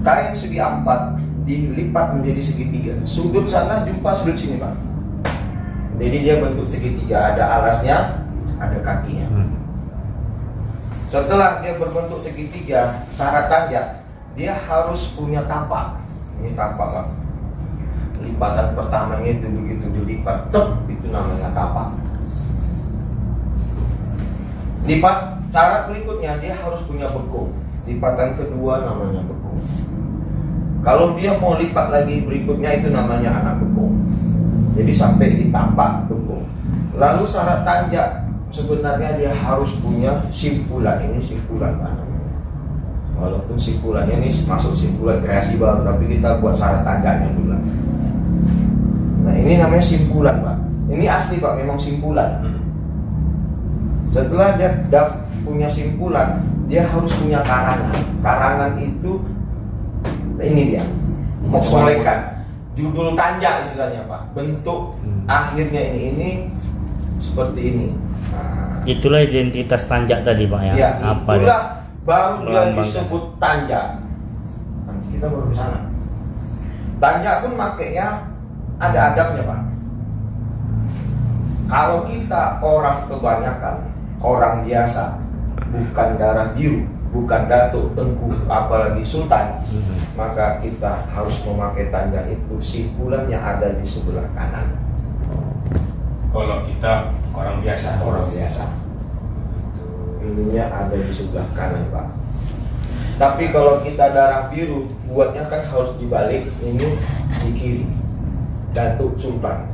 kain segi 4 dilipat menjadi segitiga. Sudut sana jumpa sudut sini, Pak. Jadi dia bentuk segitiga, ada alasnya, ada kakinya. Setelah dia berbentuk segitiga, syarat tanjak, dia harus punya tapak. Ini tapak, Pak. Lipatan pertamanya itu begitu dilipat, cep, itu namanya tapak. Lipat syarat berikutnya dia harus punya bekung. Lipatan kedua namanya bekung. Kalau dia mau lipat lagi berikutnya itu namanya anak bekung. Jadi sampai di tapak bekung. Lalu syarat tanjak sebenarnya dia harus punya simpulan. Ini simpulan, Pak. Walaupun simpulannya ini masuk simpulan kreasi baru, tapi kita buat syarat tanjaknya dulu. Nah, ini namanya simpulan, Pak. Ini asli, Pak, memang simpulan. Setelah dia punya simpulan, dia harus punya karangan. Karangan itu ini dia, moksolekan. Judul tanjak istilahnya, Pak. Bentuk akhirnya ini seperti ini. Nah, itulah identitas tanjak tadi, Pak, ya. Ya, apa itulah ya? Baru dia disebut tanjak. Nanti kita baru ke sana. Tanjak pun makanya ada adabnya, Pak. Kalau kita orang kebanyakan, orang biasa, bukan darah biru, bukan datuk, tengku, apalagi sultan, maka kita harus memakai tanjak itu. Simpulannya ada di sebelah kanan. Kalau kita orang biasa, ininya ada di sebelah kanan, Pak. Tapi kalau kita darah biru, buatnya kan harus dibalik, ini di kiri. Datuk Sultan.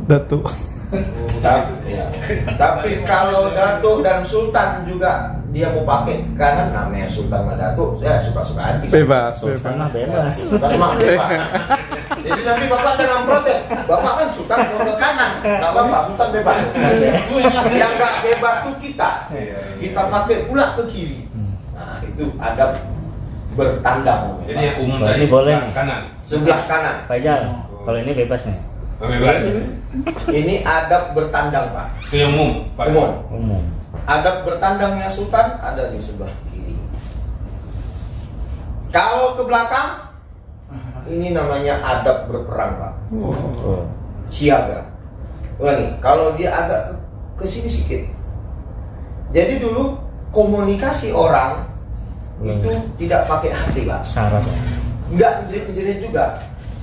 Datuk. Tapi kalau Datuk dan Sultan juga dia mau pakai kanan, namanya Sultan sama Datuk, ya suka-suka hati. Bebas. Sultan mah bebas. Sultan mah bebas. Jadi nanti Bapak jangan protes. Bapak kan Sultan mau ke kanan, nggak apa-apa, Sultan bebas. Yang nggak bebas tuh kita. Kita pakai pula ke kiri. Nah, itu adab bertandang. Jadi yang umum Kalau tadi ini boleh nih. kanan. Sebelah kanan. Pak Ijal, kalau ini bebas nih. Bebas. Ini adab bertandang, Pak. Itu yang umum, Pak. Umum. Adab bertandangnya Sultan ada di sebelah kiri. Kalau ke belakang, ini namanya adab berperang, Pak. Oh. Siaga. Ulangi, kalau dia agak ke sini sedikit. Jadi dulu komunikasi orang itu tidak pakai hati, Pak. Syarat. Enggak menjerit-menjerit juga.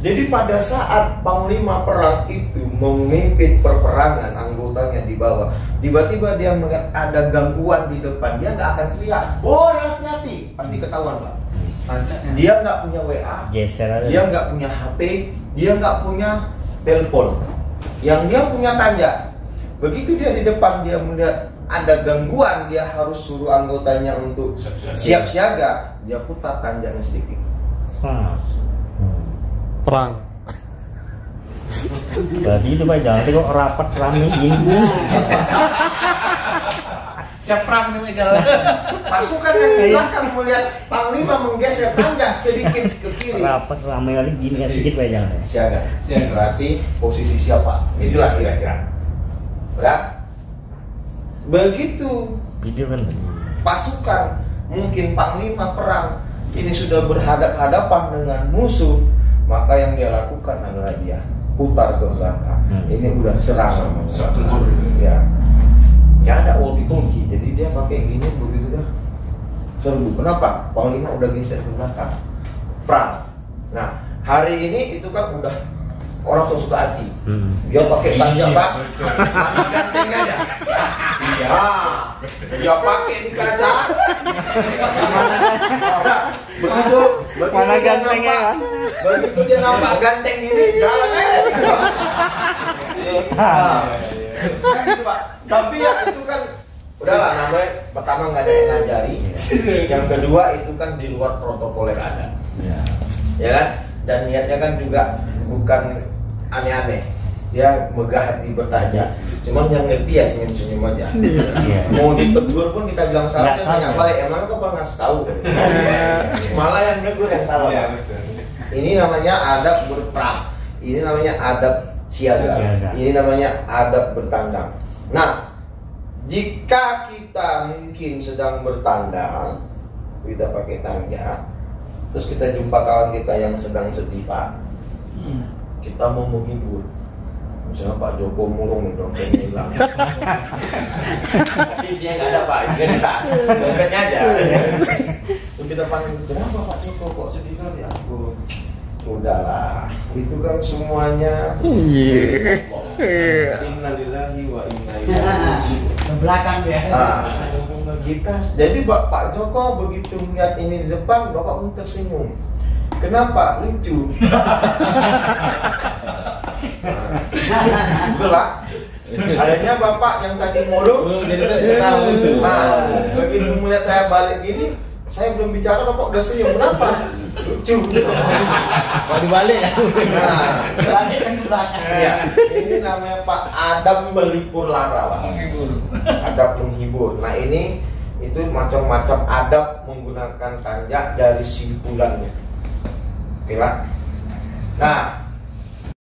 Jadi pada saat Panglima Perang itu memimpin perperangan, anggotanya di bawah, tiba-tiba dia melihat ada gangguan di depan, dia nggak akan teriak, "Oh, hati-hati!" Pasti ketahuan, Pak. Dia nggak punya WA, Geser aja. dia nggak punya HP, dia nggak punya telepon. Yang dia punya tanjak. Begitu dia di depan, dia melihat ada gangguan, dia harus suruh anggotanya untuk siap siaga, dia putar tanjaknya sedikit. Perang. Berarti itu Pak, jangan kok rapat rame gini. Siap perang nih Pak Ijal. Pasukan yang di belakang melihat Panglima menggeser tanjak sedikit ke kiri. Rapat rame kali gini ya sedikit Pak Ijal. Siaga. Berarti posisi siapa? Itulah kira-kira. Berat. Begitu Video kan tadi. pasukan, mungkin Panglima Perang ini sudah berhadapan dengan musuh, maka yang dia lakukan adalah dia putar ke belakang. Ini udah serangan. Ya. Ya ada walkie-talkie, jadi dia pakai gini begitu dah. Serbu. Kenapa? Panglima udah geser ke belakang. Perang. Nah, hari ini itu kan udah orang suka hati. Dia pakai tanjak, Pak. Mati ganteng aja. Iya. Dia pakai di kaca. Begitu Mana dia gantengnya, nampak, kan? begitu dia nampak ganteng ini, jalan aja gitu, Pak. Kan gitu, Pak. Tapi ya itu kan udahlah, namanya pertama nggak ada yang ngajari. Yang kedua itu kan di luar protokoler ada. Ya kan? Dan niatnya kan juga bukan aneh-aneh. Dia megah hati bertanya. Cuman yang ngerti ya senyum-senyum aja. Mau ditegur pun kita bilang salah, dia tanya balik, emang kau pernah ngasih tahu? Malah yang negur yang salah. Ini namanya adab berperang. Ini namanya adab siaga. Ini namanya adab bertandang. Nah, jika kita mungkin sedang bertandang, kita pakai tanjak, Terus kita jumpa kawan kita yang sedang sedih, Pak. Kita mau menghibur. Misalnya Pak Joko murung nih, dompetnya hilang. Tapi isinya nggak ada, Pak, isinya di tas, dompetnya aja. Terus kita panggil, kenapa Pak Joko kok sedih kali? Aku udahlah, itu kan semuanya. Innalillahi wa inna ilaihi raji'un. Ke belakang dia. Kita, jadi Pak Joko begitu melihat ini di depan, Bapak pun tersenyum. Kenapa? Lucu. Itulah. Akhirnya Bapak yang tadi murung, jadi ketawa lucu. nah, begitu melihat saya balik gini, saya belum bicara, Bapak udah senyum. Kenapa? Lucu. Kalau dibalik ya. Nah, Balik kan ke belakang. ya, ini namanya Pak adab melipur lara, Pak. Adab menghibur. Nah ini itu macam-macam adab menggunakan tanjak dari simpulannya. Oke, Pak. Nah,